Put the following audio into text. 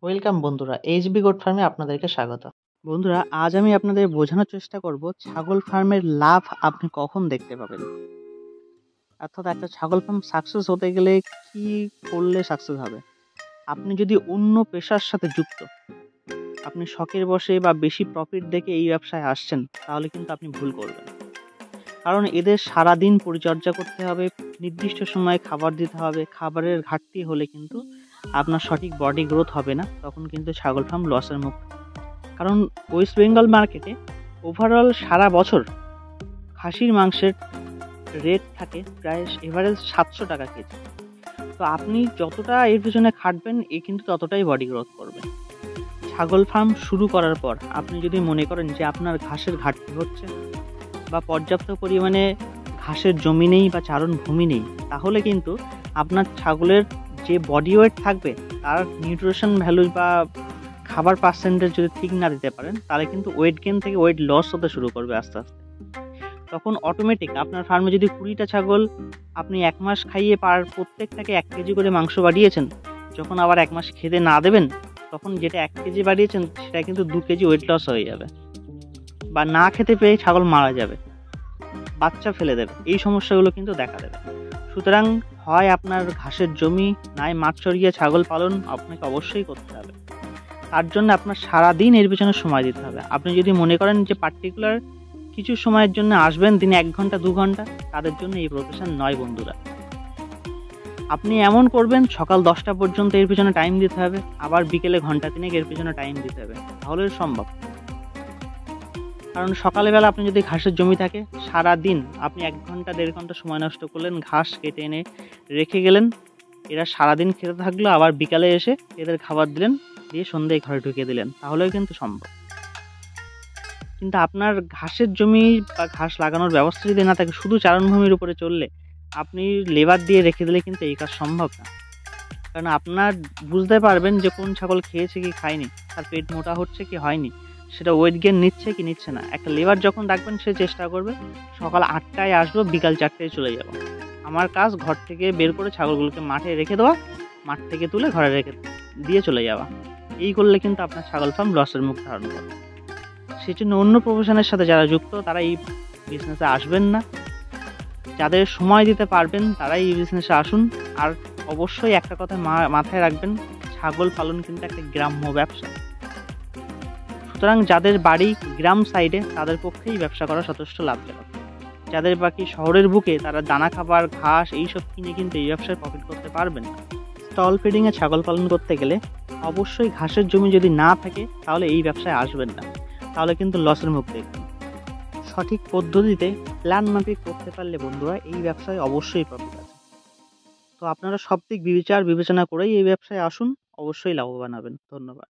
Welcome বন্ধুরা, HB goat ফার্মে আপনাদেরকে স্বাগত। বন্ধুরা, আজ আমি আপনাদের বোঝানোর চেষ্টা করব ছাগল ফার্মের লাভ আপনি কখন দেখতে পাবেন। অর্থাৎ একটা ছাগল ফার্ম সাকসেস হতে গেলে কি করলে সাকসেস হবে। আপনি যদি অন্য পেশার সাথে যুক্ত, আপনি শখের বশে বা বেশি প্রফিট দেখে এই ব্যবসায় আসছেন, তাহলে কিন্তু আপনি ভুল করবেন। কারণ এদের সারাদিন পরিচর্যা করতে হবে, নির্দিষ্ট সময়ে খাবার দিতে হবে। খাবারের ঘাটতি হলে কিন্তু আপনার সঠিক বডি গ্রোথ হবে না, তখন কিন্তু ছাগল ফার্ম লসের মুখ। কারণ ওয়েস্ট বেঙ্গল মার্কেটে ওভারঅল সারা বছর খাসির মাংসের রেট থাকে প্রায় এভারেজ 700 টাকা কেজি। তো আপনি যতটা এর পিছনে খাটবেন, এ কিন্তু ততটাই বডি গ্রোথ করবে। ছাগল ফার্ম শুরু করার পর আপনি যদি মনে করেন যে আপনার ঘাসের ঘাটতি হচ্ছে বা পর্যাপ্ত পরিমাণে ঘাসের জমি নেই বা চারণ ভূমি নেই, তাহলে কিন্তু আপনার ছাগলের যে বডি ওয়েট থাকবে তার নিউট্রিশন ভ্যালু বা খাবার পার্সেন্টেজ যদি ঠিক না দিতে পারেন, তাহলে কিন্তু ওয়েট গেইন থেকে ওয়েট লস হতে শুরু করবে আস্তে আস্তে। তখন অটোমেটিক আপনার ফার্মে যদি 20টা ছাগল আপনি 1 মাস খাইয়ে প্রত্যেকটাকে 1 কেজি করে মাংস বাড়িয়েছেন, যখন আবার 1 মাস খেতে না দেবেন, তখন যেটা 1 কেজি বাড়িয়েছেন সেটা কিন্তু 2 কেজি ওয়েট লস হয়ে যাবে, বা না খেতে পেয়ে ছাগল মারা যাবে, বাচ্চা ফেলে দেবে। এই সমস্যাগুলো কিন্তু দেখা দেবে। সুতরাং হয় আপনার ঘাসের জমি, নাই মাছ চড়িয়ে ছাগল পালন আপনাকে অবশ্যই করতে হবে। তার জন্য আপনার সারাদিন এর পিছনে সময় দিতে হবে। আপনি যদি মনে করেন যে পার্টিকুলার কিছু সময়ের জন্য আসবেন, দিনে 1 ঘন্টা 2 ঘন্টা, তাদের জন্য এই প্রফেশন নয় বন্ধুরা। আপনি এমন করবেন, সকাল 10টা পর্যন্ত এর পিছনে টাইম দিতে হবে, আবার বিকেলে ঘন্টা 3 এর পিছনে টাইম দিতে হবে, তাহলে সম্ভব। কারণ সকালবেলা আপনি যদি ঘাসের জমি থাকে, সারা দিন আপনি 1 ঘন্টা 1.5 ঘন্টা সময় নষ্ট করলেন, ঘাস কেটে এনে রেখে গেলেন, এরা সারাদিন খেতে থাকলো, আবার বিকালে এসে এদের খাবার দিলেন, দিয়ে সন্ধ্যায় ঘরে ঢুকিয়ে দিলেন, তাহলেও কিন্তু সম্ভব। কিন্তু আপনার ঘাসের জমি বা ঘাস লাগানোর ব্যবস্থা যদি না থাকে, শুধু চারণভূমির উপরে চললে আপনি লেবার দিয়ে রেখে দিলে কিন্তু এই কাজ সম্ভব না। কারণ আপনার বুঝতে পারবেন যে কোন ছাগল খেয়েছে কি খায়নি, তার পেট মোটা হচ্ছে কি হয়নি, সেটা ওয়েট গেইন নিচ্ছে কি নিচ্ছে না। একটা লেবার যখন ডাকবেন, সে চেষ্টা করবে সকাল 8টায় আসবো, বিকাল 4টায় চলে যাব। আমার কাজ ঘর থেকে বের করে ছাগলগুলোকে মাঠে রেখে দেওয়া, মাঠ থেকে তুলে ঘরে রেখে দিয়ে চলে যাওয়া। এই করলে কিন্তু আপনার ছাগল ফার্ম লসের মুখ ধারণ করবে। সেই জন্য অন্য প্রফেশনের সাথে যারা যুক্ত, তারা এই বিজনেসে আসবেন না। যাদের সময় দিতে পারবেন তারাই এই বিজনেসে আসুন। আর অবশ্যই একটা কথা মাথায় রাখবেন, ছাগল পালন কিন্তু একটা গ্রাম্য ব্যবসা। সুতরাং যাদের বাড়ি গ্রাম সাইডে, তাদের পক্ষেই ব্যবসা করা যথেষ্ট লাভজনক। যাদের বাকি শহরের বুকে, তারা দানা খাবার, ঘাস এইসব কিনে কিন্তু এই ব্যবসায় প্রফিট করতে পারবেন না। স্টল ফিডিংয়ে ছাগল পালন করতে গেলে অবশ্যই ঘাসের জমি যদি না থাকে, তাহলে এই ব্যবসায় আসবেন না, তাহলে কিন্তু লসের মুখ দেখবেন। সঠিক পদ্ধতিতে প্ল্যান মাফিক করতে পারলে বন্ধুরা, এই ব্যবসায় অবশ্যই প্রফিট আছে। তো আপনারা সব দিক বিবেচনা করেই এই ব্যবসায় আসুন, অবশ্যই লাভবান হবেন। ধন্যবাদ।